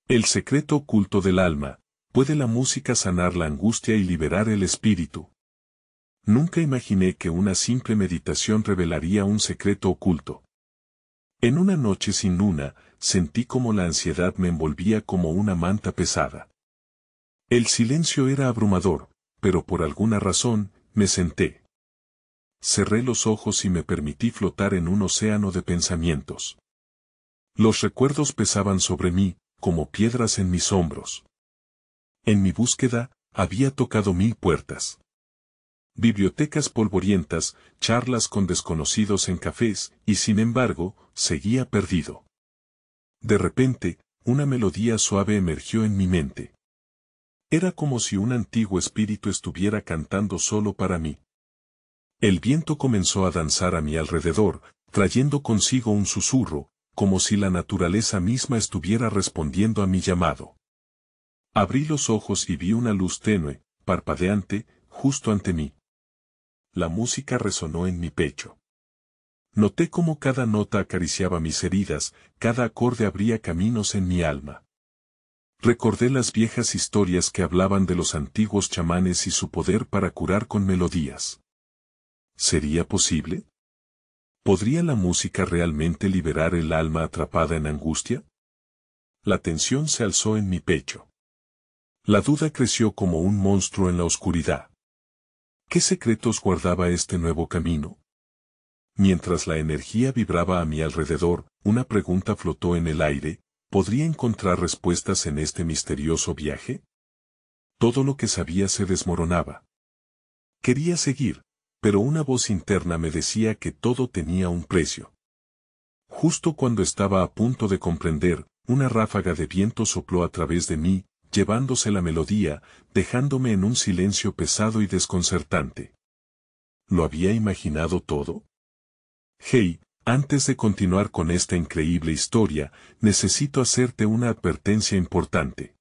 El secreto oculto del alma. ¿Puede la música sanar la angustia y liberar el espíritu? Nunca imaginé que una simple meditación revelaría un secreto oculto. En una noche sin luna, sentí como la ansiedad me envolvía como una manta pesada. El silencio era abrumador, pero por alguna razón, me senté. Cerré los ojos y me permití flotar en un océano de pensamientos. Los recuerdos pesaban sobre mí, como piedras en mis hombros. En mi búsqueda, había tocado 1000 puertas. Bibliotecas polvorientas, charlas con desconocidos en cafés, y sin embargo, seguía perdido. De repente, una melodía suave emergió en mi mente. Era como si un antiguo espíritu estuviera cantando solo para mí. El viento comenzó a danzar a mi alrededor, trayendo consigo un susurro, como si la naturaleza misma estuviera respondiendo a mi llamado. Abrí los ojos y vi una luz tenue, parpadeante, justo ante mí. La música resonó en mi pecho. Noté cómo cada nota acariciaba mis heridas, cada acorde abría caminos en mi alma. Recordé las viejas historias que hablaban de los antiguos chamanes y su poder para curar con melodías. ¿Sería posible? ¿Podría la música realmente liberar el alma atrapada en angustia? La tensión se alzó en mi pecho. La duda creció como un monstruo en la oscuridad. ¿Qué secretos guardaba este nuevo camino? Mientras la energía vibraba a mi alrededor, una pregunta flotó en el aire: ¿podría encontrar respuestas en este misterioso viaje? Todo lo que sabía se desmoronaba. Quería seguir, pero una voz interna me decía que todo tenía un precio. Justo cuando estaba a punto de comprender, una ráfaga de viento sopló a través de mí, llevándose la melodía, dejándome en un silencio pesado y desconcertante. ¿Lo había imaginado todo? Hey, antes de continuar con esta increíble historia, necesito hacerte una advertencia importante.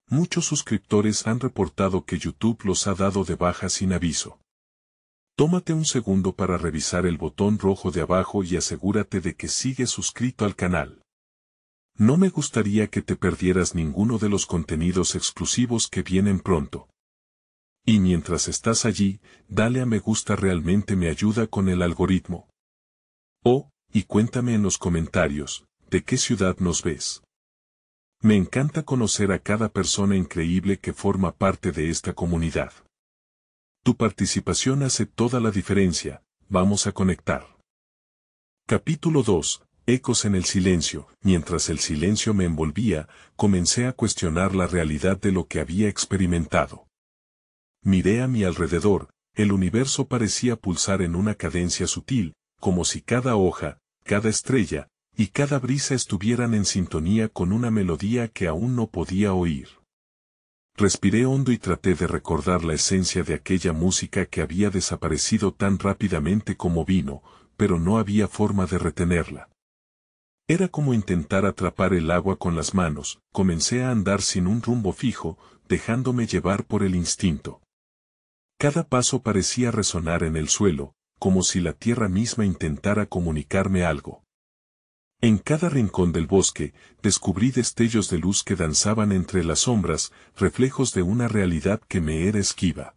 Muchos suscriptores han reportado que YouTube los ha dado de baja sin aviso. Tómate un segundo para revisar el botón rojo de abajo y asegúrate de que sigues suscrito al canal. No me gustaría que te perdieras ninguno de los contenidos exclusivos que vienen pronto. Y mientras estás allí, dale a me gusta, realmente me ayuda con el algoritmo. Oh, y cuéntame en los comentarios, ¿de qué ciudad nos ves? Me encanta conocer a cada persona increíble que forma parte de esta comunidad. Tu participación hace toda la diferencia. Vamos a conectar. Capítulo 2. Ecos en el silencio. Mientras el silencio me envolvía, comencé a cuestionar la realidad de lo que había experimentado. Miré a mi alrededor, el universo parecía pulsar en una cadencia sutil, como si cada hoja, cada estrella, y cada brisa estuvieran en sintonía con una melodía que aún no podía oír. Respiré hondo y traté de recordar la esencia de aquella música que había desaparecido tan rápidamente como vino, pero no había forma de retenerla. Era como intentar atrapar el agua con las manos. Comencé a andar sin un rumbo fijo, dejándome llevar por el instinto. Cada paso parecía resonar en el suelo, como si la tierra misma intentara comunicarme algo. En cada rincón del bosque, descubrí destellos de luz que danzaban entre las sombras, reflejos de una realidad que me era esquiva.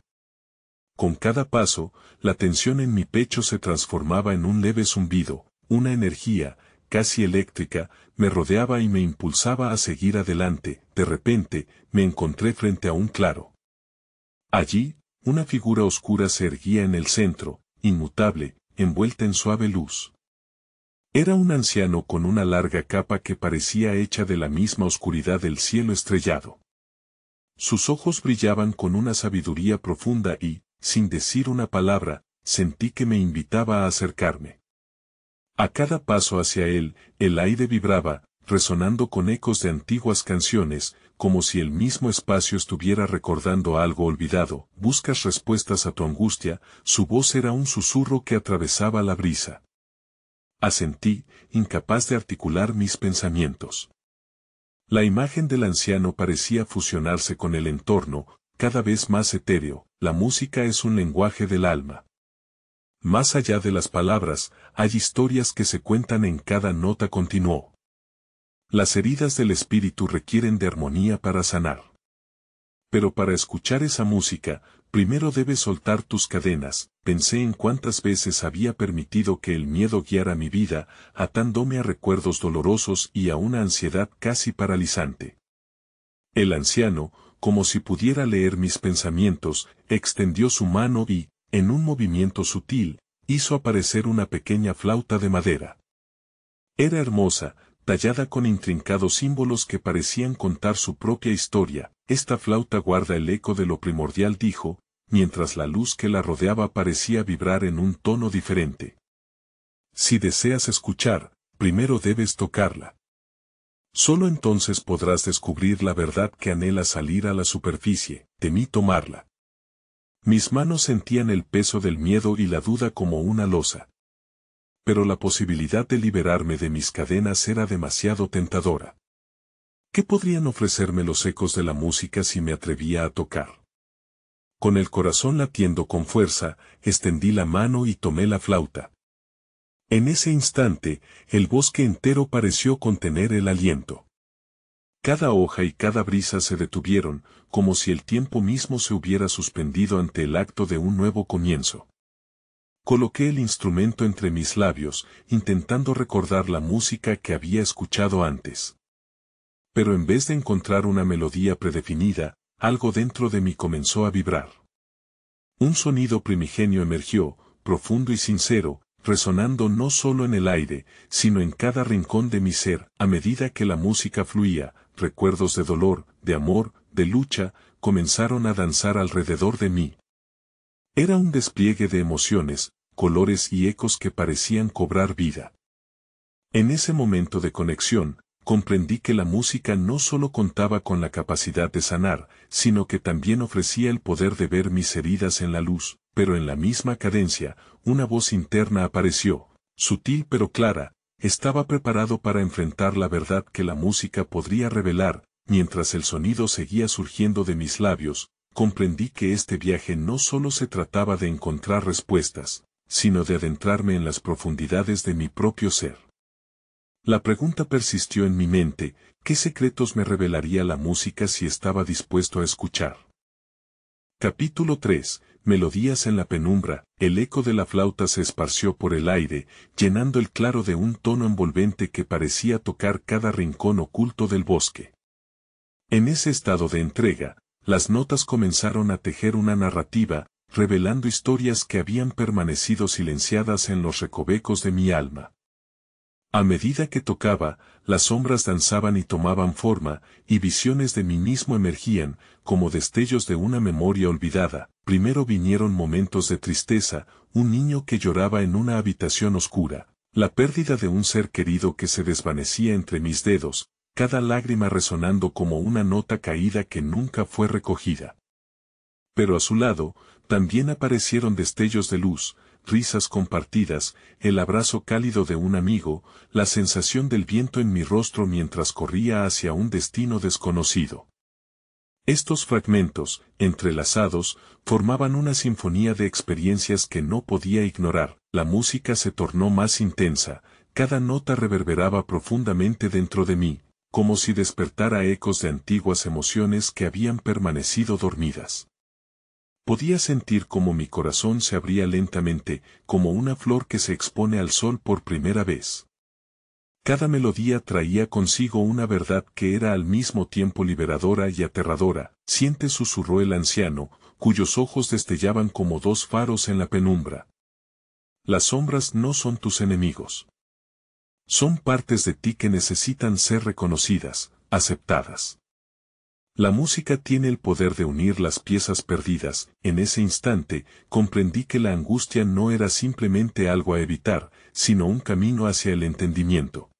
Con cada paso, la tensión en mi pecho se transformaba en un leve zumbido, una energía, casi eléctrica, me rodeaba y me impulsaba a seguir adelante. De repente, me encontré frente a un claro. Allí, una figura oscura se erguía en el centro, inmutable, envuelta en suave luz. Era un anciano con una larga capa que parecía hecha de la misma oscuridad del cielo estrellado. Sus ojos brillaban con una sabiduría profunda y, sin decir una palabra, sentí que me invitaba a acercarme. A cada paso hacia él, el aire vibraba, resonando con ecos de antiguas canciones, como si el mismo espacio estuviera recordando algo olvidado. ¿Buscas respuestas a tu angustia? Su voz era un susurro que atravesaba la brisa. Asentí, incapaz de articular mis pensamientos. La imagen del anciano parecía fusionarse con el entorno, cada vez más etéreo. La música es un lenguaje del alma. Más allá de las palabras, hay historias que se cuentan en cada nota, continuó. Las heridas del espíritu requieren de armonía para sanar. Pero para escuchar esa música, primero debes soltar tus cadenas. Pensé en cuántas veces había permitido que el miedo guiara mi vida, atándome a recuerdos dolorosos y a una ansiedad casi paralizante. El anciano, como si pudiera leer mis pensamientos, extendió su mano y, en un movimiento sutil, hizo aparecer una pequeña flauta de madera. Era hermosa, tallada con intrincados símbolos que parecían contar su propia historia. Esta flauta guarda el eco de lo primordial, dijo, mientras la luz que la rodeaba parecía vibrar en un tono diferente. Si deseas escuchar, primero debes tocarla. Solo entonces podrás descubrir la verdad que anhela salir a la superficie. Temí tomarla. Mis manos sentían el peso del miedo y la duda como una losa. Pero la posibilidad de liberarme de mis cadenas era demasiado tentadora. ¿Qué podrían ofrecerme los ecos de la música si me atrevía a tocar? Con el corazón latiendo con fuerza, extendí la mano y tomé la flauta. En ese instante, el bosque entero pareció contener el aliento. Cada hoja y cada brisa se detuvieron, como si el tiempo mismo se hubiera suspendido ante el acto de un nuevo comienzo. Coloqué el instrumento entre mis labios, intentando recordar la música que había escuchado antes. Pero en vez de encontrar una melodía predefinida, algo dentro de mí comenzó a vibrar. Un sonido primigenio emergió, profundo y sincero, resonando no solo en el aire, sino en cada rincón de mi ser. A medida que la música fluía, recuerdos de dolor, de amor, de lucha, comenzaron a danzar alrededor de mí. Era un despliegue de emociones, colores y ecos que parecían cobrar vida. En ese momento de conexión, comprendí que la música no solo contaba con la capacidad de sanar, sino que también ofrecía el poder de ver mis heridas en la luz. Pero en la misma cadencia, una voz interna apareció, sutil pero clara. Estaba preparado para enfrentar la verdad que la música podría revelar. Mientras el sonido seguía surgiendo de mis labios, comprendí que este viaje no solo se trataba de encontrar respuestas, sino de adentrarme en las profundidades de mi propio ser. La pregunta persistió en mi mente: ¿qué secretos me revelaría la música si estaba dispuesto a escuchar? Capítulo 3. Melodías en la penumbra. El eco de la flauta se esparció por el aire, llenando el claro de un tono envolvente que parecía tocar cada rincón oculto del bosque. En ese estado de entrega, las notas comenzaron a tejer una narrativa, revelando historias que habían permanecido silenciadas en los recovecos de mi alma. A medida que tocaba, las sombras danzaban y tomaban forma, y visiones de mí mismo emergían, como destellos de una memoria olvidada. Primero vinieron momentos de tristeza, un niño que lloraba en una habitación oscura, la pérdida de un ser querido que se desvanecía entre mis dedos, cada lágrima resonando como una nota caída que nunca fue recogida. Pero a su lado, también aparecieron destellos de luz, risas compartidas, el abrazo cálido de un amigo, la sensación del viento en mi rostro mientras corría hacia un destino desconocido. Estos fragmentos, entrelazados, formaban una sinfonía de experiencias que no podía ignorar. La música se tornó más intensa, cada nota reverberaba profundamente dentro de mí, como si despertara ecos de antiguas emociones que habían permanecido dormidas. Podía sentir cómo mi corazón se abría lentamente, como una flor que se expone al sol por primera vez. Cada melodía traía consigo una verdad que era al mismo tiempo liberadora y aterradora. «Siente», susurró el anciano, cuyos ojos destellaban como dos faros en la penumbra. «Las sombras no son tus enemigos. Son partes de ti que necesitan ser reconocidas, aceptadas». La música tiene el poder de unir las piezas perdidas. En ese instante, comprendí que la angustia no era simplemente algo a evitar, sino un camino hacia el entendimiento.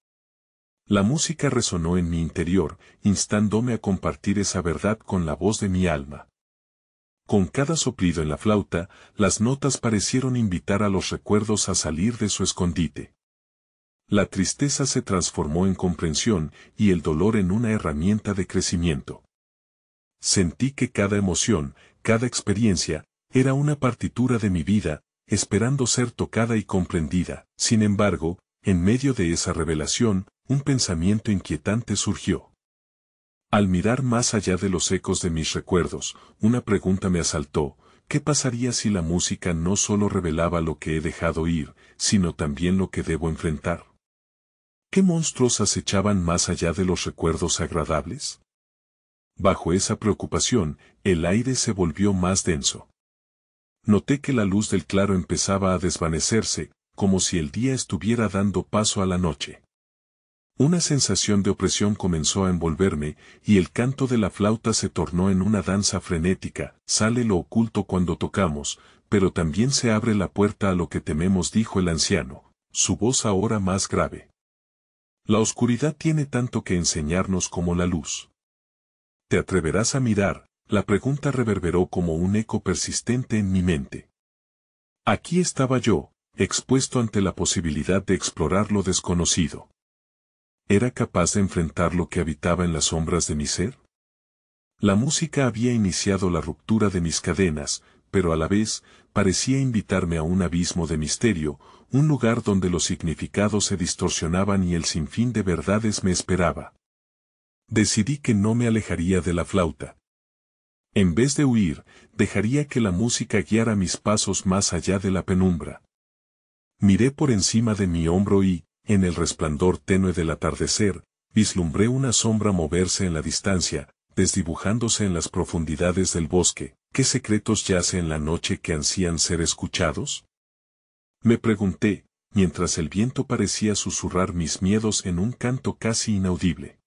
La música resonó en mi interior, instándome a compartir esa verdad con la voz de mi alma. Con cada soplido en la flauta, las notas parecieron invitar a los recuerdos a salir de su escondite. La tristeza se transformó en comprensión y el dolor en una herramienta de crecimiento. Sentí que cada emoción, cada experiencia, era una partitura de mi vida, esperando ser tocada y comprendida. Sin embargo, en medio de esa revelación, un pensamiento inquietante surgió. Al mirar más allá de los ecos de mis recuerdos, una pregunta me asaltó: ¿qué pasaría si la música no solo revelaba lo que he dejado ir, sino también lo que debo enfrentar? ¿Qué monstruos acechaban más allá de los recuerdos agradables? Bajo esa preocupación, el aire se volvió más denso. Noté que la luz del claro empezaba a desvanecerse, como si el día estuviera dando paso a la noche. Una sensación de opresión comenzó a envolverme, y el canto de la flauta se tornó en una danza frenética. Sale lo oculto cuando tocamos, pero también se abre la puerta a lo que tememos, dijo el anciano, su voz ahora más grave. La oscuridad tiene tanto que enseñarnos como la luz. ¿Te atreverás a mirar? La pregunta reverberó como un eco persistente en mi mente. Aquí estaba yo, expuesto ante la posibilidad de explorar lo desconocido. ¿Era capaz de enfrentar lo que habitaba en las sombras de mi ser? La música había iniciado la ruptura de mis cadenas, pero a la vez, parecía invitarme a un abismo de misterio, un lugar donde los significados se distorsionaban y el sinfín de verdades me esperaba. Decidí que no me alejaría de la flauta. En vez de huir, dejaría que la música guiara mis pasos más allá de la penumbra. Miré por encima de mi hombro y, en el resplandor tenue del atardecer, vislumbré una sombra moverse en la distancia, desdibujándose en las profundidades del bosque. ¿Qué secretos yace en la noche que ansían ser escuchados? Me pregunté, mientras el viento parecía susurrar mis miedos en un canto casi inaudible.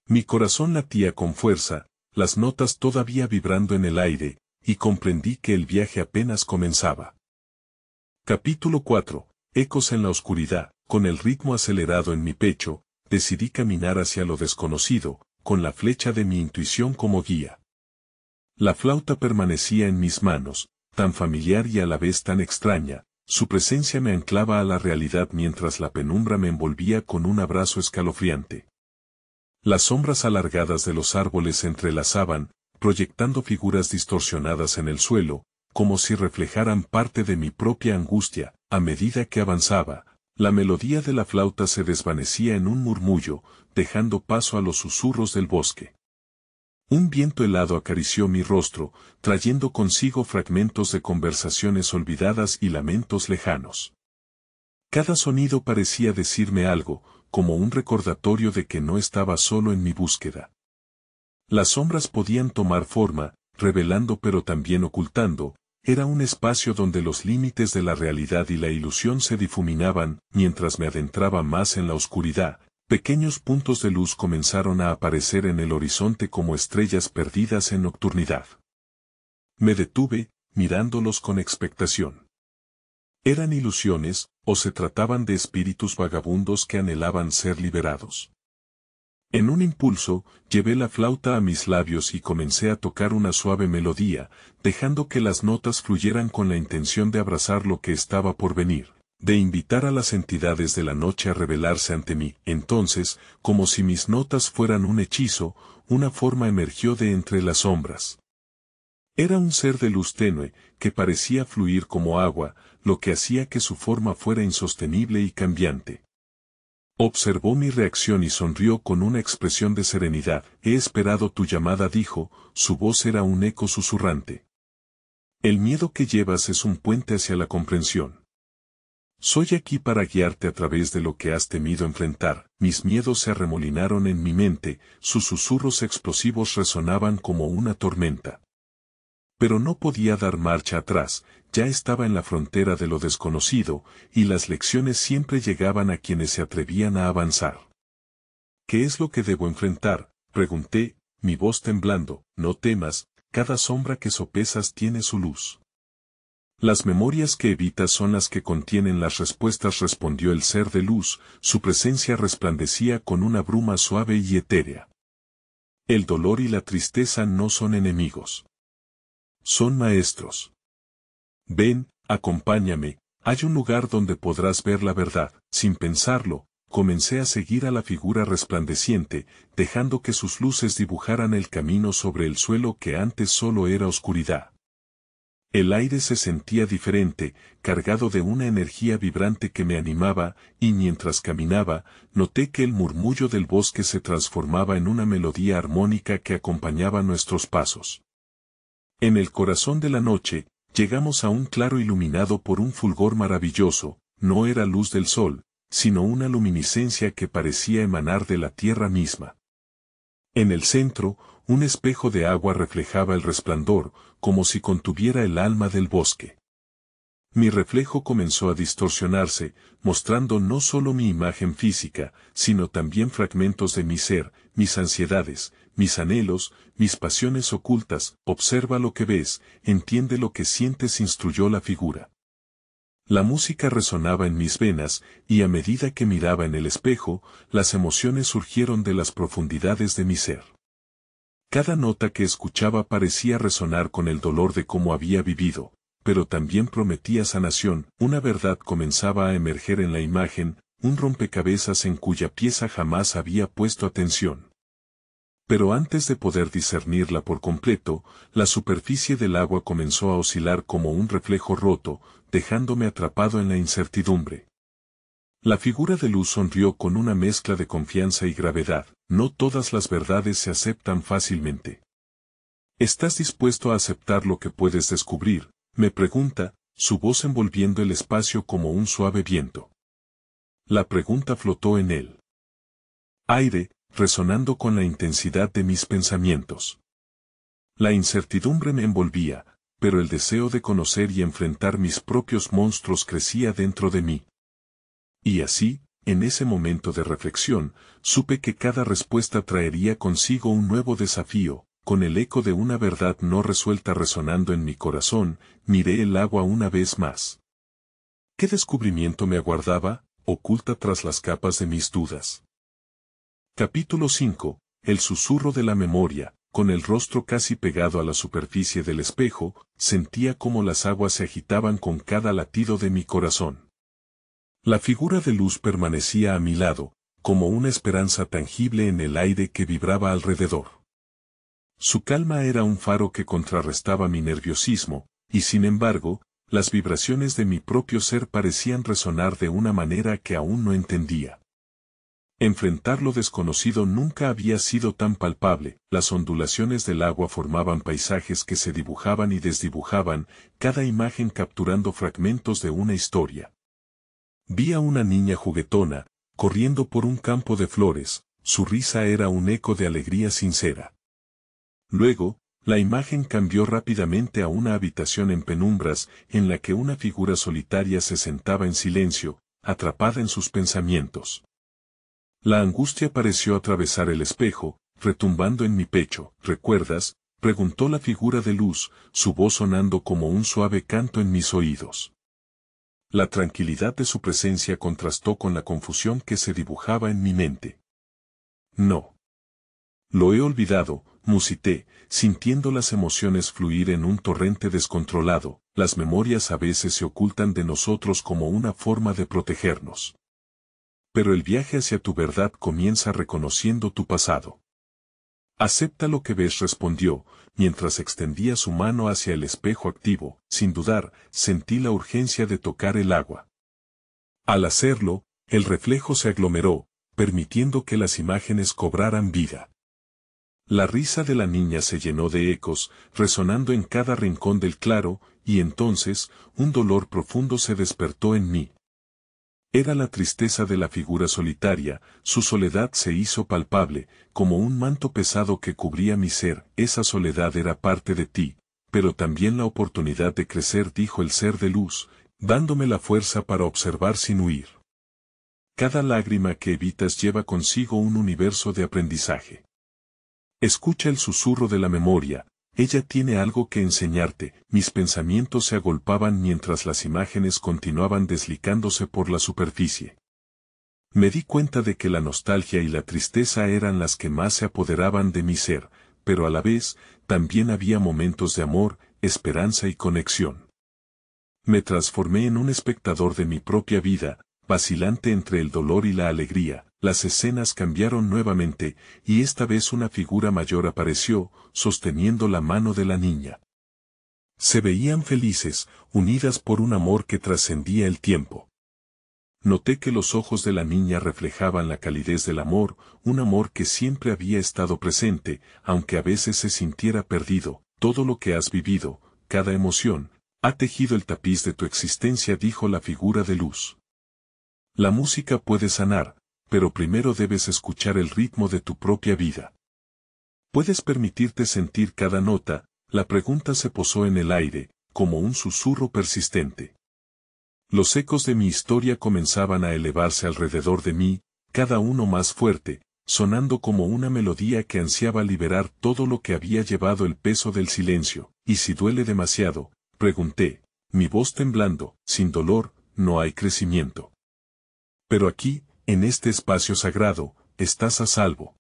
Mi corazón latía con fuerza, las notas todavía vibrando en el aire, y comprendí que el viaje apenas comenzaba. Capítulo 4. Ecos en la oscuridad. Con el ritmo acelerado en mi pecho, decidí caminar hacia lo desconocido, con la flecha de mi intuición como guía. La flauta permanecía en mis manos, tan familiar y a la vez tan extraña. Su presencia me anclaba a la realidad mientras la penumbra me envolvía con un abrazo escalofriante. Las sombras alargadas de los árboles se entrelazaban, proyectando figuras distorsionadas en el suelo, como si reflejaran parte de mi propia angustia. A medida que avanzaba, la melodía de la flauta se desvanecía en un murmullo, dejando paso a los susurros del bosque. Un viento helado acarició mi rostro, trayendo consigo fragmentos de conversaciones olvidadas y lamentos lejanos. Cada sonido parecía decirme algo, como un recordatorio de que no estaba solo en mi búsqueda. Las sombras podían tomar forma, revelando pero también ocultando. Era un espacio donde los límites de la realidad y la ilusión se difuminaban. Mientras me adentraba más en la oscuridad, pequeños puntos de luz comenzaron a aparecer en el horizonte como estrellas perdidas en nocturnidad. Me detuve, mirándolos con expectación. ¿Eran ilusiones, o se trataban de espíritus vagabundos que anhelaban ser liberados? En un impulso, llevé la flauta a mis labios y comencé a tocar una suave melodía, dejando que las notas fluyeran con la intención de abrazar lo que estaba por venir, de invitar a las entidades de la noche a revelarse ante mí. Entonces, como si mis notas fueran un hechizo, una forma emergió de entre las sombras. Era un ser de luz tenue, que parecía fluir como agua, lo que hacía que su forma fuera insostenible y cambiante. Observó mi reacción y sonrió con una expresión de serenidad. He esperado tu llamada, dijo, su voz era un eco susurrante. El miedo que llevas es un puente hacia la comprensión. Soy aquí para guiarte a través de lo que has temido enfrentar. Mis miedos se arremolinaron en mi mente, sus susurros explosivos resonaban como una tormenta. Pero no podía dar marcha atrás, ya estaba en la frontera de lo desconocido, y las lecciones siempre llegaban a quienes se atrevían a avanzar. ¿Qué es lo que debo enfrentar?, pregunté, mi voz temblando. No temas, cada sombra que sopesas tiene su luz. Las memorias que evitas son las que contienen las respuestas, respondió el ser de luz, su presencia resplandecía con una bruma suave y etérea. El dolor y la tristeza no son enemigos. Son maestros. Ven, acompáñame, hay un lugar donde podrás ver la verdad. Sin pensarlo, comencé a seguir a la figura resplandeciente, dejando que sus luces dibujaran el camino sobre el suelo que antes solo era oscuridad. El aire se sentía diferente, cargado de una energía vibrante que me animaba, y mientras caminaba, noté que el murmullo del bosque se transformaba en una melodía armónica que acompañaba nuestros pasos. En el corazón de la noche, llegamos a un claro iluminado por un fulgor maravilloso. No era luz del sol, sino una luminiscencia que parecía emanar de la tierra misma. En el centro, un espejo de agua reflejaba el resplandor, como si contuviera el alma del bosque. Mi reflejo comenzó a distorsionarse, mostrando no solo mi imagen física, sino también fragmentos de mi ser, mis ansiedades, mis anhelos, mis pasiones ocultas. Observa lo que ves, entiende lo que sientes, instruyó la figura. La música resonaba en mis venas, y a medida que miraba en el espejo, las emociones surgieron de las profundidades de mi ser. Cada nota que escuchaba parecía resonar con el dolor de cómo había vivido, pero también prometía sanación. Una verdad comenzaba a emerger en la imagen, un rompecabezas en cuya pieza jamás había puesto atención. Pero antes de poder discernirla por completo, la superficie del agua comenzó a oscilar como un reflejo roto, dejándome atrapado en la incertidumbre. La figura de luz sonrió con una mezcla de confianza y gravedad. No todas las verdades se aceptan fácilmente. ¿Estás dispuesto a aceptar lo que puedes descubrir?, me pregunta, su voz envolviendo el espacio como un suave viento. La pregunta flotó en el aire, resonando con la intensidad de mis pensamientos. La incertidumbre me envolvía, pero el deseo de conocer y enfrentar mis propios monstruos crecía dentro de mí. Y así, en ese momento de reflexión, supe que cada respuesta traería consigo un nuevo desafío. Con el eco de una verdad no resuelta resonando en mi corazón, miré el agua una vez más. ¿Qué descubrimiento me aguardaba, oculta tras las capas de mis dudas? Capítulo 5. El susurro de la memoria. Con el rostro casi pegado a la superficie del espejo, sentía cómo las aguas se agitaban con cada latido de mi corazón. La figura de luz permanecía a mi lado, como una esperanza tangible en el aire que vibraba alrededor. Su calma era un faro que contrarrestaba mi nerviosismo, y sin embargo, las vibraciones de mi propio ser parecían resonar de una manera que aún no entendía. Enfrentar lo desconocido nunca había sido tan palpable. Las ondulaciones del agua formaban paisajes que se dibujaban y desdibujaban, cada imagen capturando fragmentos de una historia. Vi a una niña juguetona, corriendo por un campo de flores, su risa era un eco de alegría sincera. Luego, la imagen cambió rápidamente a una habitación en penumbras, en la que una figura solitaria se sentaba en silencio, atrapada en sus pensamientos. La angustia pareció atravesar el espejo, retumbando en mi pecho. ¿Recuerdas?, preguntó la figura de luz, su voz sonando como un suave canto en mis oídos. La tranquilidad de su presencia contrastó con la confusión que se dibujaba en mi mente. No. Lo he olvidado, musité, sintiendo las emociones fluir en un torrente descontrolado. Las memorias a veces se ocultan de nosotros como una forma de protegernos. Pero el viaje hacia tu verdad comienza reconociendo tu pasado. Acepta lo que ves, respondió, mientras extendía su mano hacia el espejo activo. Sin dudar, sentí la urgencia de tocar el agua. Al hacerlo, el reflejo se aglomeró, permitiendo que las imágenes cobraran vida. La risa de la niña se llenó de ecos, resonando en cada rincón del claro, y entonces, un dolor profundo se despertó en mí. Era la tristeza de la figura solitaria, su soledad se hizo palpable, como un manto pesado que cubría mi ser. Esa soledad era parte de ti, pero también la oportunidad de crecer, dijo el ser de luz, dándome la fuerza para observar sin huir. Cada lágrima que evitas lleva consigo un universo de aprendizaje. Escucha el susurro de la memoria, ella tiene algo que enseñarte. Mis pensamientos se agolpaban mientras las imágenes continuaban deslicándose por la superficie. Me di cuenta de que la nostalgia y la tristeza eran las que más se apoderaban de mi ser, pero a la vez, también había momentos de amor, esperanza y conexión. Me transformé en un espectador de mi propia vida, vacilante entre el dolor y la alegría. Las escenas cambiaron nuevamente, y esta vez una figura mayor apareció, sosteniendo la mano de la niña. Se veían felices, unidas por un amor que trascendía el tiempo. Noté que los ojos de la niña reflejaban la calidez del amor, un amor que siempre había estado presente, aunque a veces se sintiera perdido. Todo lo que has vivido, cada emoción, ha tejido el tapiz de tu existencia, dijo la figura de luz. La música puede sanar, pero primero debes escuchar el ritmo de tu propia vida. ¿Puedes permitirte sentir cada nota? La pregunta se posó en el aire, como un susurro persistente. Los ecos de mi historia comenzaban a elevarse alrededor de mí, cada uno más fuerte, sonando como una melodía que ansiaba liberar todo lo que había llevado el peso del silencio. ¿Y si duele demasiado?, pregunté, mi voz temblando. Sin dolor, no hay crecimiento. Pero aquí, en este espacio sagrado, estás a salvo.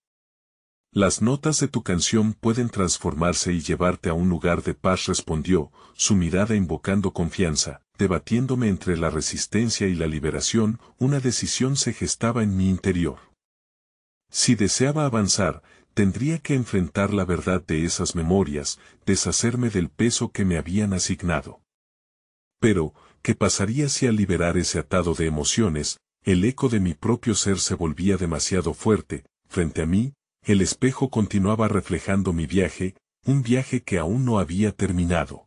Las notas de tu canción pueden transformarse y llevarte a un lugar de paz, respondió, su mirada invocando confianza. Debatiéndome entre la resistencia y la liberación, una decisión se gestaba en mi interior. Si deseaba avanzar, tendría que enfrentar la verdad de esas memorias, deshacerme del peso que me habían asignado. Pero, ¿qué pasaría si al liberar ese atado de emociones, el eco de mi propio ser se volvía demasiado fuerte? Frente a mí, el espejo continuaba reflejando mi viaje, un viaje que aún no había terminado.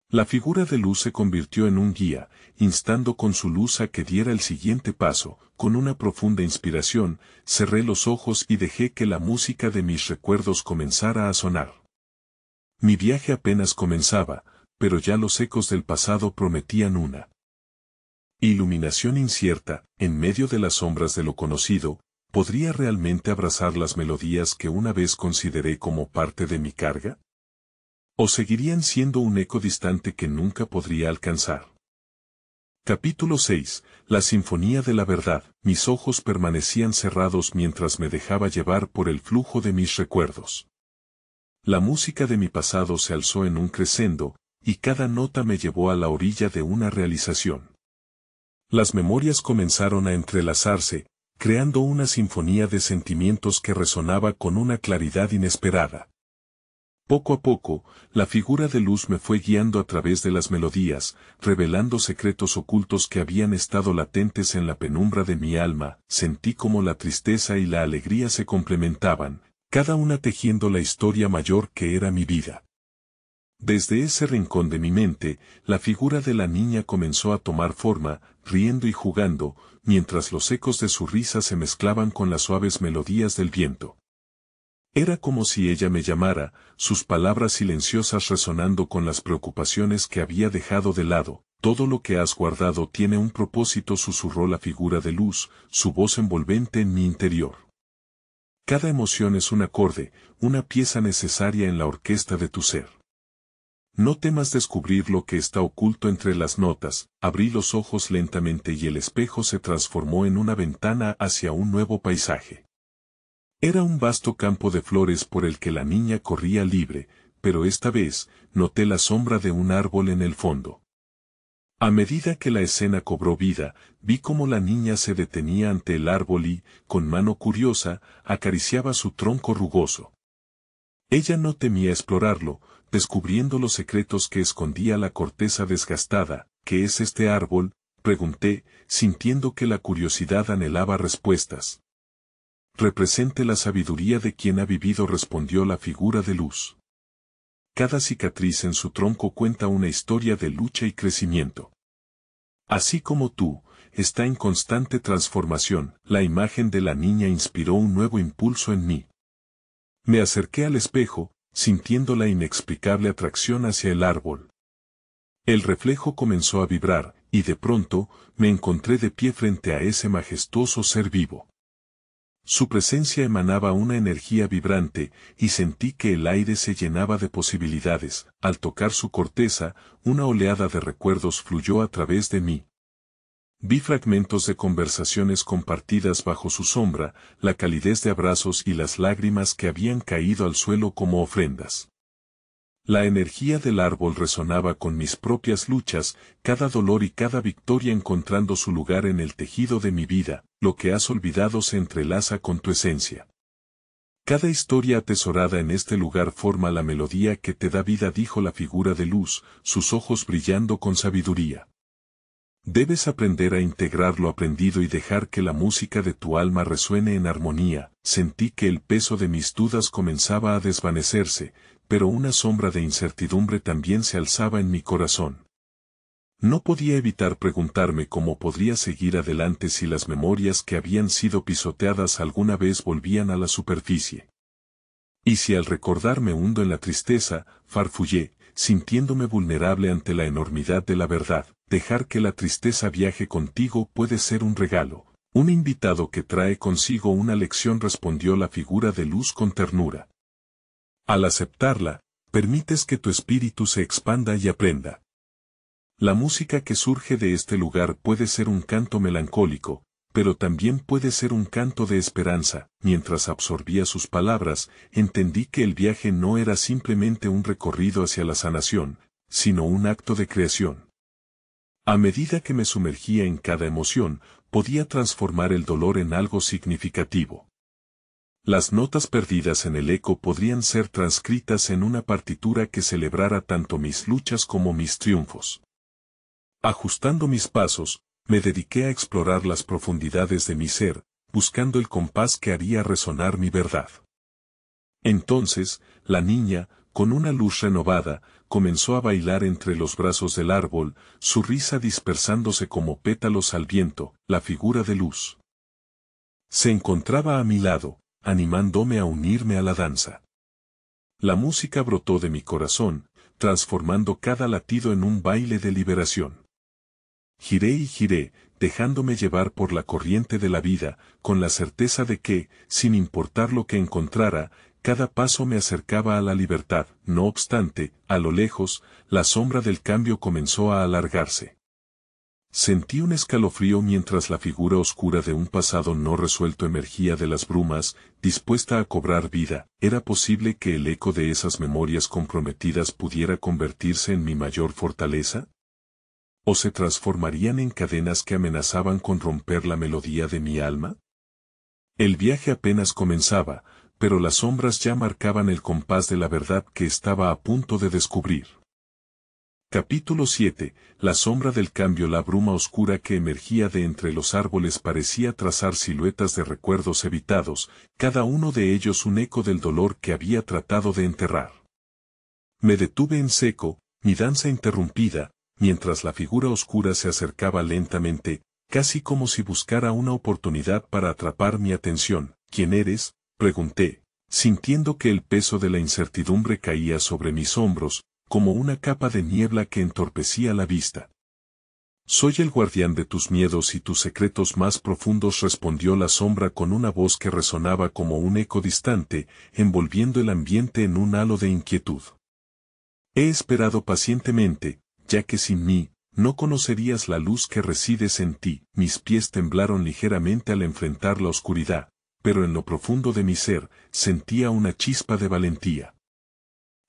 La figura de luz se convirtió en un guía, instando con su luz a que diera el siguiente paso. Con una profunda inspiración, cerré los ojos y dejé que la música de mis recuerdos comenzara a sonar. Mi viaje apenas comenzaba, pero ya los ecos del pasado prometían una iluminación incierta. En medio de las sombras de lo conocido, ¿podría realmente abrazar las melodías que una vez consideré como parte de mi carga? ¿O seguirían siendo un eco distante que nunca podría alcanzar? Capítulo 6. La Sinfonía de la Verdad. Mis ojos permanecían cerrados mientras me dejaba llevar por el flujo de mis recuerdos. La música de mi pasado se alzó en un crescendo, y cada nota me llevó a la orilla de una realización. Las memorias comenzaron a entrelazarse, creando una sinfonía de sentimientos que resonaba con una claridad inesperada. Poco a poco, la figura de luz me fue guiando a través de las melodías, revelando secretos ocultos que habían estado latentes en la penumbra de mi alma. Sentí como la tristeza y la alegría se complementaban, cada una tejiendo la historia mayor que era mi vida. Desde ese rincón de mi mente, la figura de la niña comenzó a tomar forma, riendo y jugando, mientras los ecos de su risa se mezclaban con las suaves melodías del viento. Era como si ella me llamara, sus palabras silenciosas resonando con las preocupaciones que había dejado de lado. Todo lo que has guardado tiene un propósito, susurró la figura de luz, su voz envolvente en mi interior. Cada emoción es un acorde, una pieza necesaria en la orquesta de tu ser. No temas descubrir lo que está oculto entre las notas. Abrí los ojos lentamente y el espejo se transformó en una ventana hacia un nuevo paisaje. Era un vasto campo de flores por el que la niña corría libre, pero esta vez, noté la sombra de un árbol en el fondo. A medida que la escena cobró vida, vi cómo la niña se detenía ante el árbol y, con mano curiosa, acariciaba su tronco rugoso. Ella no temía explorarlo, descubriendo los secretos que escondía la corteza desgastada. ¿Qué es este árbol?, pregunté, sintiendo que la curiosidad anhelaba respuestas. Represente la sabiduría de quien ha vivido, respondió la figura de luz. Cada cicatriz en su tronco cuenta una historia de lucha y crecimiento. Así como tú, está en constante transformación. La imagen de la niña inspiró un nuevo impulso en mí. Me acerqué al espejo, sintiendo la inexplicable atracción hacia el árbol. El reflejo comenzó a vibrar, y de pronto, me encontré de pie frente a ese majestuoso ser vivo. Su presencia emanaba una energía vibrante, y sentí que el aire se llenaba de posibilidades. Al tocar su corteza, una oleada de recuerdos fluyó a través de mí. Vi fragmentos de conversaciones compartidas bajo su sombra, la calidez de abrazos y las lágrimas que habían caído al suelo como ofrendas. La energía del árbol resonaba con mis propias luchas, cada dolor y cada victoria encontrando su lugar en el tejido de mi vida. Lo que has olvidado se entrelaza con tu esencia. Cada historia atesorada en este lugar forma la melodía que te da vida, dijo la figura de luz, sus ojos brillando con sabiduría. Debes aprender a integrar lo aprendido y dejar que la música de tu alma resuene en armonía. Sentí que el peso de mis dudas comenzaba a desvanecerse, pero una sombra de incertidumbre también se alzaba en mi corazón. No podía evitar preguntarme cómo podría seguir adelante si las memorias que habían sido pisoteadas alguna vez volvían a la superficie. Y si al recordar me hundo en la tristeza, farfullé, sintiéndome vulnerable ante la enormidad de la verdad. Dejar que la tristeza viaje contigo puede ser un regalo, un invitado que trae consigo una lección, respondió la figura de luz con ternura. Al aceptarla, permites que tu espíritu se expanda y aprenda. La música que surge de este lugar puede ser un canto melancólico, pero también puede ser un canto de esperanza. Mientras absorbía sus palabras, entendí que el viaje no era simplemente un recorrido hacia la sanación, sino un acto de creación. A medida que me sumergía en cada emoción, podía transformar el dolor en algo significativo. Las notas perdidas en el eco podrían ser transcritas en una partitura que celebrara tanto mis luchas como mis triunfos. Ajustando mis pasos, me dediqué a explorar las profundidades de mi ser, buscando el compás que haría resonar mi verdad. Entonces, la niña, con una luz renovada, comenzó a bailar entre los brazos del árbol, su risa dispersándose como pétalos al viento. La figura de luz se encontraba a mi lado, animándome a unirme a la danza. La música brotó de mi corazón, transformando cada latido en un baile de liberación. Giré y giré, dejándome llevar por la corriente de la vida, con la certeza de que, sin importar lo que encontrara, cada paso me acercaba a la libertad. No obstante, a lo lejos, la sombra del cambio comenzó a alargarse. Sentí un escalofrío mientras la figura oscura de un pasado no resuelto emergía de las brumas, dispuesta a cobrar vida. ¿Era posible que el eco de esas memorias comprometidas pudiera convertirse en mi mayor fortaleza? ¿O se transformarían en cadenas que amenazaban con romper la melodía de mi alma? El viaje apenas comenzaba, pero las sombras ya marcaban el compás de la verdad que estaba a punto de descubrir. Capítulo 7. La sombra del cambio. La bruma oscura que emergía de entre los árboles parecía trazar siluetas de recuerdos evitados, cada uno de ellos un eco del dolor que había tratado de enterrar. Me detuve en seco, mi danza interrumpida, mientras la figura oscura se acercaba lentamente, casi como si buscara una oportunidad para atrapar mi atención. ¿Quién eres?, pregunté, sintiendo que el peso de la incertidumbre caía sobre mis hombros, como una capa de niebla que entorpecía la vista. Soy el guardián de tus miedos y tus secretos más profundos, respondió la sombra con una voz que resonaba como un eco distante, envolviendo el ambiente en un halo de inquietud. He esperado pacientemente, ya que sin mí, no conocerías la luz que resides en ti. Mis pies temblaron ligeramente al enfrentar la oscuridad, pero en lo profundo de mi ser, sentía una chispa de valentía.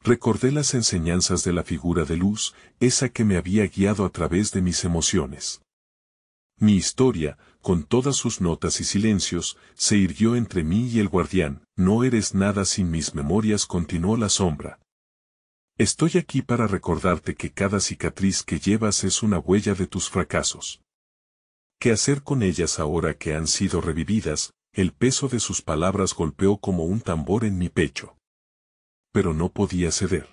Recordé las enseñanzas de la figura de luz, esa que me había guiado a través de mis emociones. Mi historia, con todas sus notas y silencios, se irguió entre mí y el guardián. No eres nada sin mis memorias, continuó la sombra. Estoy aquí para recordarte que cada cicatriz que llevas es una huella de tus fracasos. ¿Qué hacer con ellas ahora que han sido revividas? El peso de sus palabras golpeó como un tambor en mi pecho. Pero no podía ceder.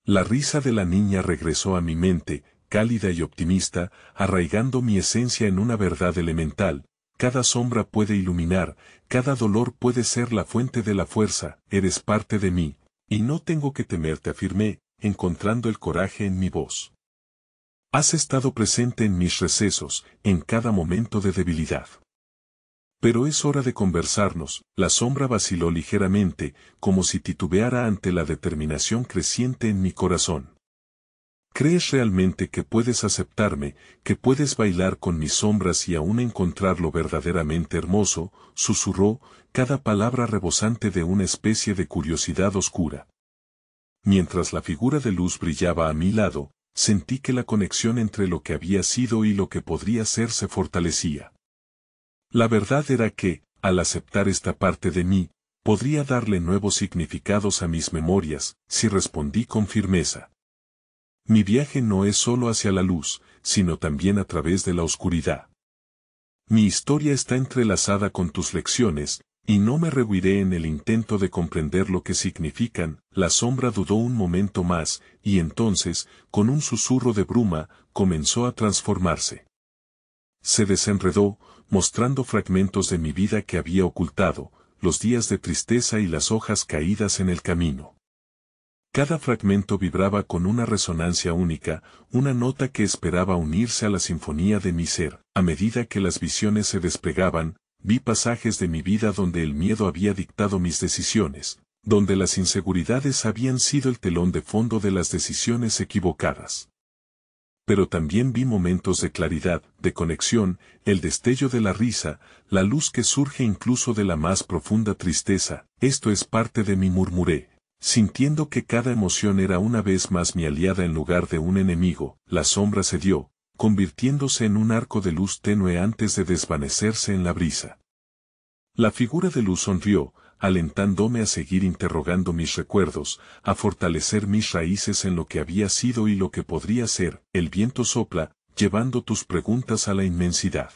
La risa de la niña regresó a mi mente, cálida y optimista, arraigando mi esencia en una verdad elemental. Cada sombra puede iluminar, cada dolor puede ser la fuente de la fuerza. Eres parte de mí, y no tengo que temerte, afirmé, encontrando el coraje en mi voz. Has estado presente en mis recesos, en cada momento de debilidad. Pero es hora de conversarnos. La sombra vaciló ligeramente, como si titubeara ante la determinación creciente en mi corazón. ¿Crees realmente que puedes aceptarme, que puedes bailar con mis sombras y aún encontrar lo verdaderamente hermoso? Susurró, cada palabra rebosante de una especie de curiosidad oscura. Mientras la figura de luz brillaba a mi lado, sentí que la conexión entre lo que había sido y lo que podría ser se fortalecía. La verdad era que, al aceptar esta parte de mí, podría darle nuevos significados a mis memorias, si respondí con firmeza. Mi viaje no es solo hacia la luz, sino también a través de la oscuridad. Mi historia está entrelazada con tus lecciones, y no me rehuiré en el intento de comprender lo que significan. La sombra dudó un momento más, y entonces, con un susurro de bruma, comenzó a transformarse. Se desenredó, mostrando fragmentos de mi vida que había ocultado, los días de tristeza y las hojas caídas en el camino. Cada fragmento vibraba con una resonancia única, una nota que esperaba unirse a la sinfonía de mi ser. A medida que las visiones se desplegaban, vi pasajes de mi vida donde el miedo había dictado mis decisiones, donde las inseguridades habían sido el telón de fondo de las decisiones equivocadas. Pero también vi momentos de claridad, de conexión, el destello de la risa, la luz que surge incluso de la más profunda tristeza. Esto es parte de mí, murmuré, sintiendo que cada emoción era una vez más mi aliada en lugar de un enemigo. La sombra cedió, convirtiéndose en un arco de luz tenue antes de desvanecerse en la brisa. La figura de luz sonrió, alentándome a seguir interrogando mis recuerdos, a fortalecer mis raíces en lo que había sido y lo que podría ser. El viento sopla, llevando tus preguntas a la inmensidad.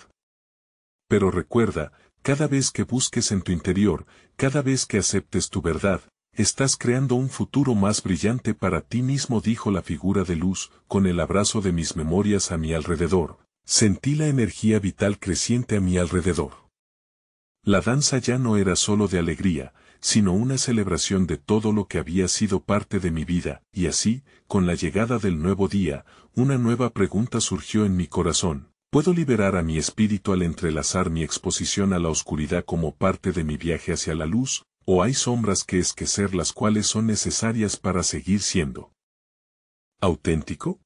Pero recuerda, cada vez que busques en tu interior, cada vez que aceptes tu verdad, estás creando un futuro más brillante para ti mismo, dijo la figura de luz, con el abrazo de mis memorias a mi alrededor. Sentí la energía vital creciente a mi alrededor. La danza ya no era solo de alegría, sino una celebración de todo lo que había sido parte de mi vida, y así, con la llegada del nuevo día, una nueva pregunta surgió en mi corazón. ¿Puedo liberar a mi espíritu al entrelazar mi exposición a la oscuridad como parte de mi viaje hacia la luz, o hay sombras que esquecer las cuales son necesarias para seguir siendo auténtico?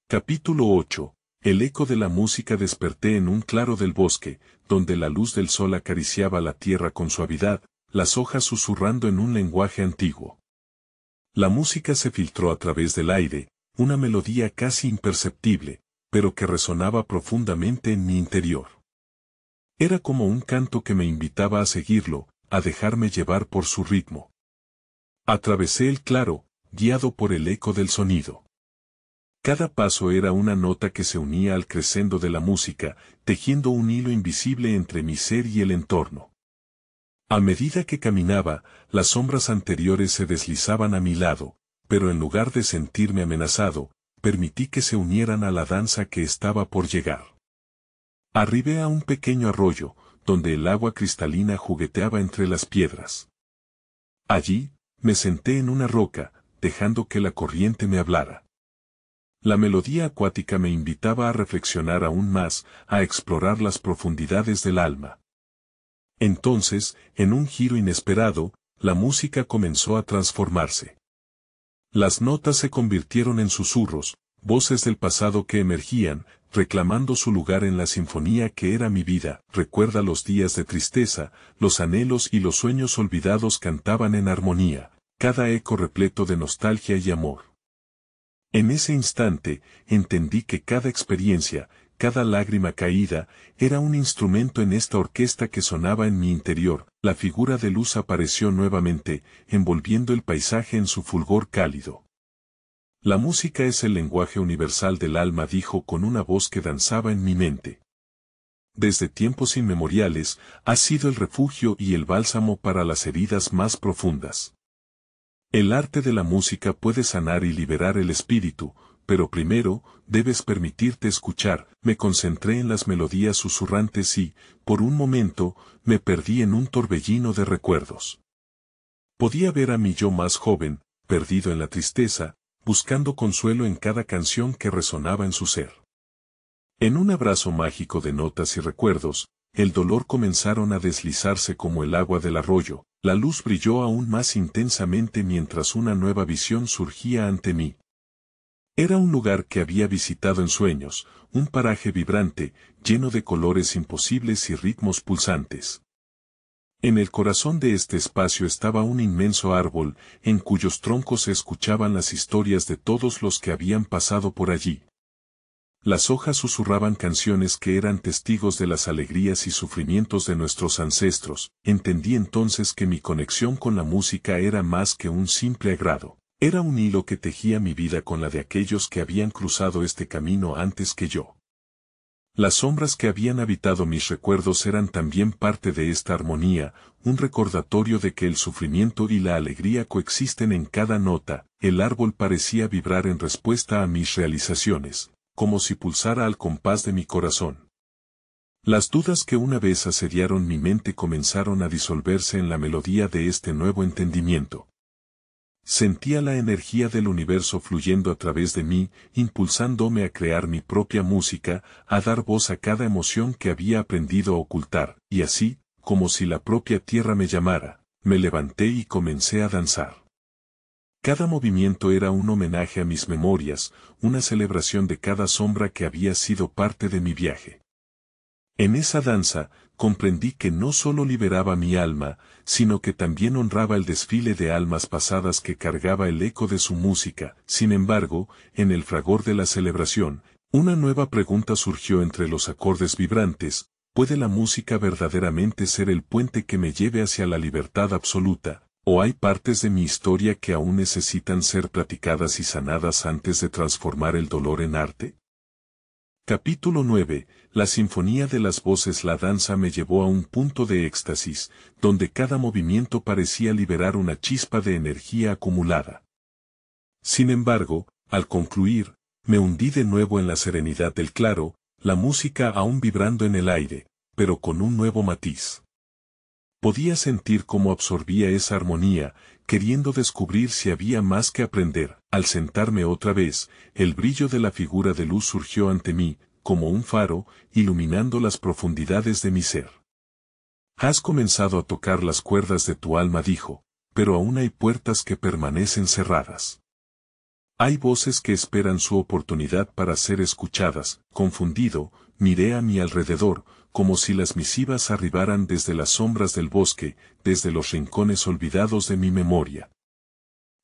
Capítulo 8. El eco de la música. Desperté en un claro del bosque, donde la luz del sol acariciaba la tierra con suavidad, las hojas susurrando en un lenguaje antiguo. La música se filtró a través del aire, una melodía casi imperceptible, pero que resonaba profundamente en mi interior. Era como un canto que me invitaba a seguirlo, a dejarme llevar por su ritmo. Atravesé el claro, guiado por el eco del sonido. Cada paso era una nota que se unía al crescendo de la música, tejiendo un hilo invisible entre mi ser y el entorno. A medida que caminaba, las sombras anteriores se deslizaban a mi lado, pero en lugar de sentirme amenazado, permití que se unieran a la danza que estaba por llegar. Arribé a un pequeño arroyo, donde el agua cristalina jugueteaba entre las piedras. Allí, me senté en una roca, dejando que la corriente me hablara. La melodía acuática me invitaba a reflexionar aún más, a explorar las profundidades del alma. Entonces, en un giro inesperado, la música comenzó a transformarse. Las notas se convirtieron en susurros, voces del pasado que emergían, reclamando su lugar en la sinfonía que era mi vida. Recuerda los días de tristeza, los anhelos y los sueños olvidados cantaban en armonía, cada eco repleto de nostalgia y amor. En ese instante, entendí que cada experiencia, cada lágrima caída, era un instrumento en esta orquesta que sonaba en mi interior. La figura de luz apareció nuevamente, envolviendo el paisaje en su fulgor cálido. La música es el lenguaje universal del alma, dijo con una voz que danzaba en mi mente. Desde tiempos inmemoriales, ha sido el refugio y el bálsamo para las heridas más profundas. El arte de la música puede sanar y liberar el espíritu, pero primero, debes permitirte escuchar. Me concentré en las melodías susurrantes y, por un momento, me perdí en un torbellino de recuerdos. Podía ver a mi yo más joven, perdido en la tristeza, buscando consuelo en cada canción que resonaba en su ser. En un abrazo mágico de notas y recuerdos, el dolor comenzaron a deslizarse como el agua del arroyo. La luz brilló aún más intensamente mientras una nueva visión surgía ante mí. Era un lugar que había visitado en sueños, un paraje vibrante, lleno de colores imposibles y ritmos pulsantes. En el corazón de este espacio estaba un inmenso árbol, en cuyos troncos se escuchaban las historias de todos los que habían pasado por allí. Las hojas susurraban canciones que eran testigos de las alegrías y sufrimientos de nuestros ancestros. Entendí entonces que mi conexión con la música era más que un simple agrado. Era un hilo que tejía mi vida con la de aquellos que habían cruzado este camino antes que yo. Las sombras que habían habitado mis recuerdos eran también parte de esta armonía, un recordatorio de que el sufrimiento y la alegría coexisten en cada nota. El árbol parecía vibrar en respuesta a mis realizaciones, como si pulsara al compás de mi corazón. Las dudas que una vez asediaron mi mente comenzaron a disolverse en la melodía de este nuevo entendimiento. Sentía la energía del universo fluyendo a través de mí, impulsándome a crear mi propia música, a dar voz a cada emoción que había aprendido a ocultar, y así, como si la propia tierra me llamara, me levanté y comencé a danzar. Cada movimiento era un homenaje a mis memorias, una celebración de cada sombra que había sido parte de mi viaje. En esa danza, comprendí que no solo liberaba mi alma, sino que también honraba el desfile de almas pasadas que cargaba el eco de su música. Sin embargo, en el fragor de la celebración, una nueva pregunta surgió entre los acordes vibrantes: ¿puede la música verdaderamente ser el puente que me lleve hacia la libertad absoluta? ¿O hay partes de mi historia que aún necesitan ser platicadas y sanadas antes de transformar el dolor en arte? Capítulo 9. La sinfonía de las voces. La danza me llevó a un punto de éxtasis, donde cada movimiento parecía liberar una chispa de energía acumulada. Sin embargo, al concluir, me hundí de nuevo en la serenidad del claro, la música aún vibrando en el aire, pero con un nuevo matiz. Podía sentir cómo absorbía esa armonía, queriendo descubrir si había más que aprender. Al sentarme otra vez, el brillo de la figura de luz surgió ante mí, como un faro, iluminando las profundidades de mi ser. Has comenzado a tocar las cuerdas de tu alma, dijo, pero aún hay puertas que permanecen cerradas. Hay voces que esperan su oportunidad para ser escuchadas. Confundido, miré a mi alrededor, como si las misivas arribaran desde las sombras del bosque, desde los rincones olvidados de mi memoria.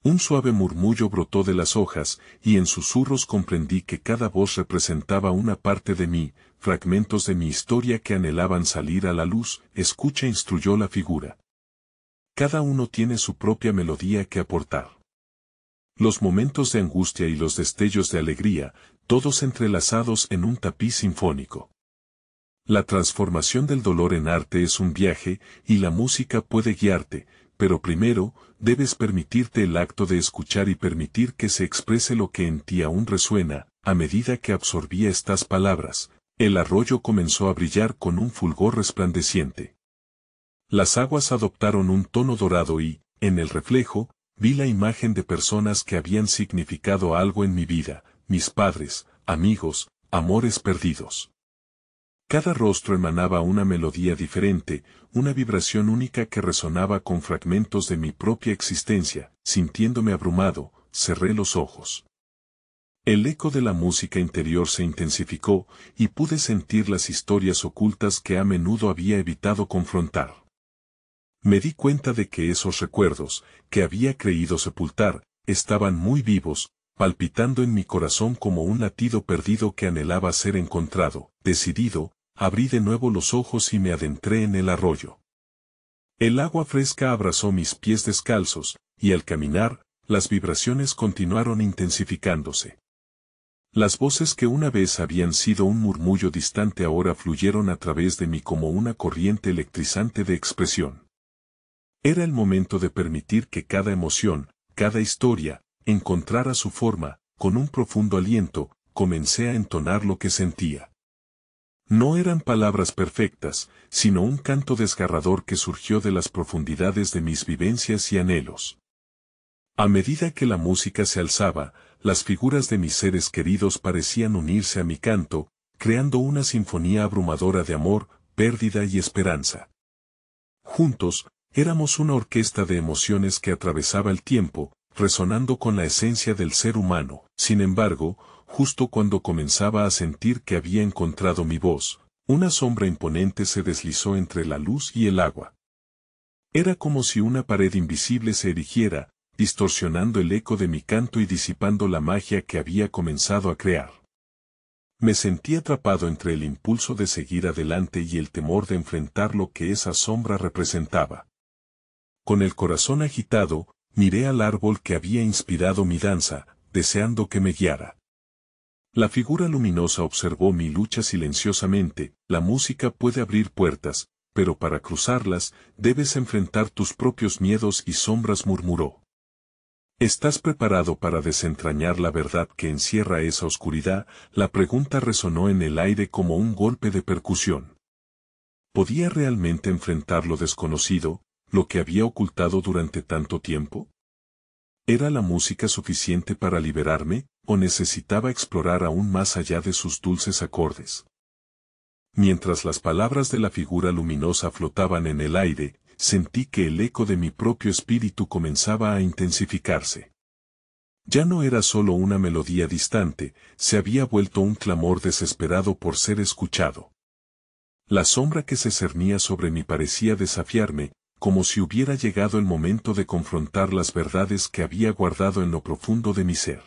Un suave murmullo brotó de las hojas, y en susurros comprendí que cada voz representaba una parte de mí, fragmentos de mi historia que anhelaban salir a la luz. Escucha, instruyó la figura. Cada uno tiene su propia melodía que aportar. Los momentos de angustia y los destellos de alegría, todos entrelazados en un tapiz sinfónico. La transformación del dolor en arte es un viaje, y la música puede guiarte, pero primero, debes permitirte el acto de escuchar y permitir que se exprese lo que en ti aún resuena. A medida que absorbía estas palabras, el arroyo comenzó a brillar con un fulgor resplandeciente. Las aguas adoptaron un tono dorado y, en el reflejo, vi la imagen de personas que habían significado algo en mi vida, mis padres, amigos, amores perdidos. Cada rostro emanaba una melodía diferente, una vibración única que resonaba con fragmentos de mi propia existencia. Sintiéndome abrumado, cerré los ojos. El eco de la música interior se intensificó, y pude sentir las historias ocultas que a menudo había evitado confrontar. Me di cuenta de que esos recuerdos, que había creído sepultar, estaban muy vivos, palpitando en mi corazón como un latido perdido que anhelaba ser encontrado. Decidido, abrí de nuevo los ojos y me adentré en el arroyo. El agua fresca abrazó mis pies descalzos, y al caminar, las vibraciones continuaron intensificándose. Las voces que una vez habían sido un murmullo distante ahora fluyeron a través de mí como una corriente electrizante de expresión. Era el momento de permitir que cada emoción, cada historia, encontrara su forma. Con un profundo aliento, comencé a entonar lo que sentía. No eran palabras perfectas, sino un canto desgarrador que surgió de las profundidades de mis vivencias y anhelos. A medida que la música se alzaba, las figuras de mis seres queridos parecían unirse a mi canto, creando una sinfonía abrumadora de amor, pérdida y esperanza. Juntos, éramos una orquesta de emociones que atravesaba el tiempo, resonando con la esencia del ser humano. Sin embargo, justo cuando comenzaba a sentir que había encontrado mi voz, una sombra imponente se deslizó entre la luz y el agua. Era como si una pared invisible se erigiera, distorsionando el eco de mi canto y disipando la magia que había comenzado a crear. Me sentí atrapado entre el impulso de seguir adelante y el temor de enfrentar lo que esa sombra representaba. Con el corazón agitado, miré al árbol que había inspirado mi danza, deseando que me guiara. La figura luminosa observó mi lucha silenciosamente. La música puede abrir puertas, pero para cruzarlas, debes enfrentar tus propios miedos y sombras, murmuró. ¿Estás preparado para desentrañar la verdad que encierra esa oscuridad? La pregunta resonó en el aire como un golpe de percusión. ¿Podía realmente enfrentar lo desconocido, lo que había ocultado durante tanto tiempo? ¿Era la música suficiente para liberarme, o necesitaba explorar aún más allá de sus dulces acordes? Mientras las palabras de la figura luminosa flotaban en el aire, sentí que el eco de mi propio espíritu comenzaba a intensificarse. Ya no era solo una melodía distante, se había vuelto un clamor desesperado por ser escuchado. La sombra que se cernía sobre mí parecía desafiarme, como si hubiera llegado el momento de confrontar las verdades que había guardado en lo profundo de mi ser.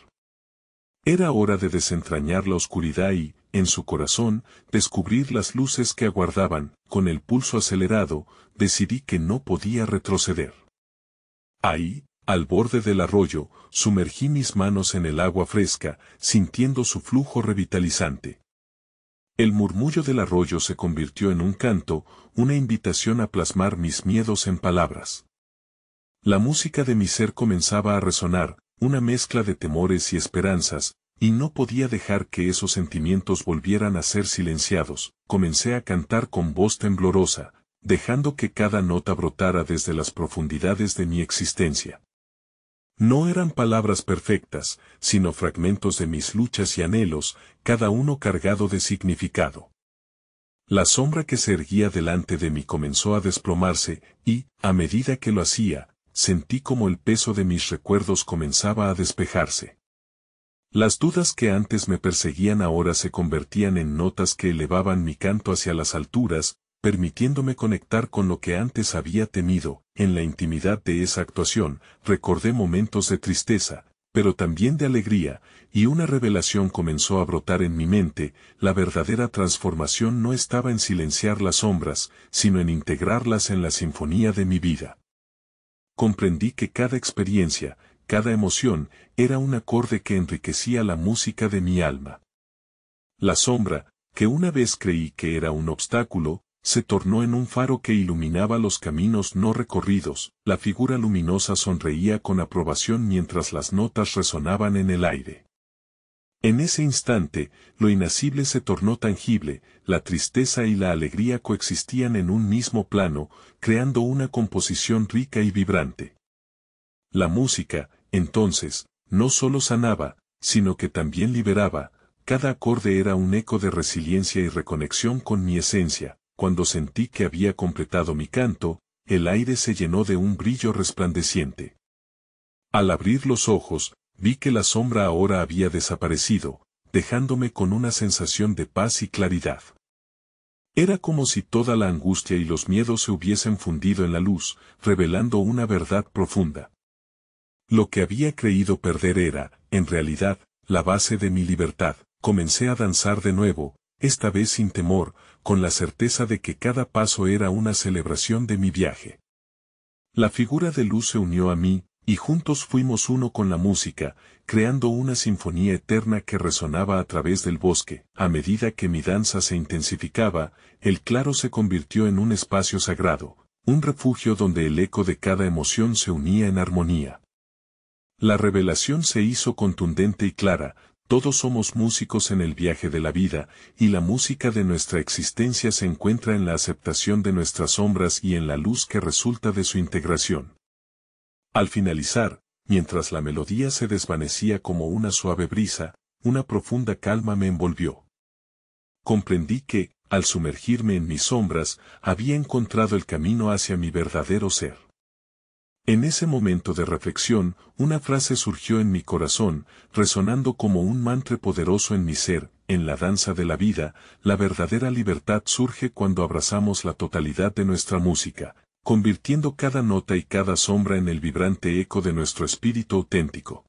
Era hora de desentrañar la oscuridad y, en su corazón, descubrir las luces que aguardaban. Con el pulso acelerado, decidí que no podía retroceder. Ahí, al borde del arroyo, sumergí mis manos en el agua fresca, sintiendo su flujo revitalizante. El murmullo del arroyo se convirtió en un canto, una invitación a plasmar mis miedos en palabras. La música de mi ser comenzaba a resonar, una mezcla de temores y esperanzas, y no podía dejar que esos sentimientos volvieran a ser silenciados. Comencé a cantar con voz temblorosa, dejando que cada nota brotara desde las profundidades de mi existencia. No eran palabras perfectas, sino fragmentos de mis luchas y anhelos, cada uno cargado de significado. La sombra que se erguía delante de mí comenzó a desplomarse, y, a medida que lo hacía, sentí como el peso de mis recuerdos comenzaba a despejarse. Las dudas que antes me perseguían ahora se convertían en notas que elevaban mi canto hacia las alturas, permitiéndome conectar con lo que antes había temido. En la intimidad de esa actuación, recordé momentos de tristeza, pero también de alegría, y una revelación comenzó a brotar en mi mente. La verdadera transformación no estaba en silenciar las sombras, sino en integrarlas en la sinfonía de mi vida. Comprendí que cada experiencia, cada emoción, era un acorde que enriquecía la música de mi alma. La sombra, que una vez creí que era un obstáculo, se tornó en un faro que iluminaba los caminos no recorridos. La figura luminosa sonreía con aprobación mientras las notas resonaban en el aire. En ese instante, lo inacible se tornó tangible, la tristeza y la alegría coexistían en un mismo plano, creando una composición rica y vibrante. La música, entonces, no solo sanaba, sino que también liberaba. Cada acorde era un eco de resiliencia y reconexión con mi esencia. Cuando sentí que había completado mi canto, el aire se llenó de un brillo resplandeciente. Al abrir los ojos, vi que la sombra ahora había desaparecido, dejándome con una sensación de paz y claridad. Era como si toda la angustia y los miedos se hubiesen fundido en la luz, revelando una verdad profunda. Lo que había creído perder era, en realidad, la base de mi libertad. Comencé a danzar de nuevo, esta vez sin temor, con la certeza de que cada paso era una celebración de mi viaje. La figura de luz se unió a mí, y juntos fuimos uno con la música, creando una sinfonía eterna que resonaba a través del bosque. A medida que mi danza se intensificaba, el claro se convirtió en un espacio sagrado, un refugio donde el eco de cada emoción se unía en armonía. La revelación se hizo contundente y clara. Todos somos músicos en el viaje de la vida, y la música de nuestra existencia se encuentra en la aceptación de nuestras sombras y en la luz que resulta de su integración. Al finalizar, mientras la melodía se desvanecía como una suave brisa, una profunda calma me envolvió. Comprendí que, al sumergirme en mis sombras, había encontrado el camino hacia mi verdadero ser. En ese momento de reflexión, una frase surgió en mi corazón, resonando como un mantra poderoso en mi ser. En la danza de la vida, la verdadera libertad surge cuando abrazamos la totalidad de nuestra música, convirtiendo cada nota y cada sombra en el vibrante eco de nuestro espíritu auténtico.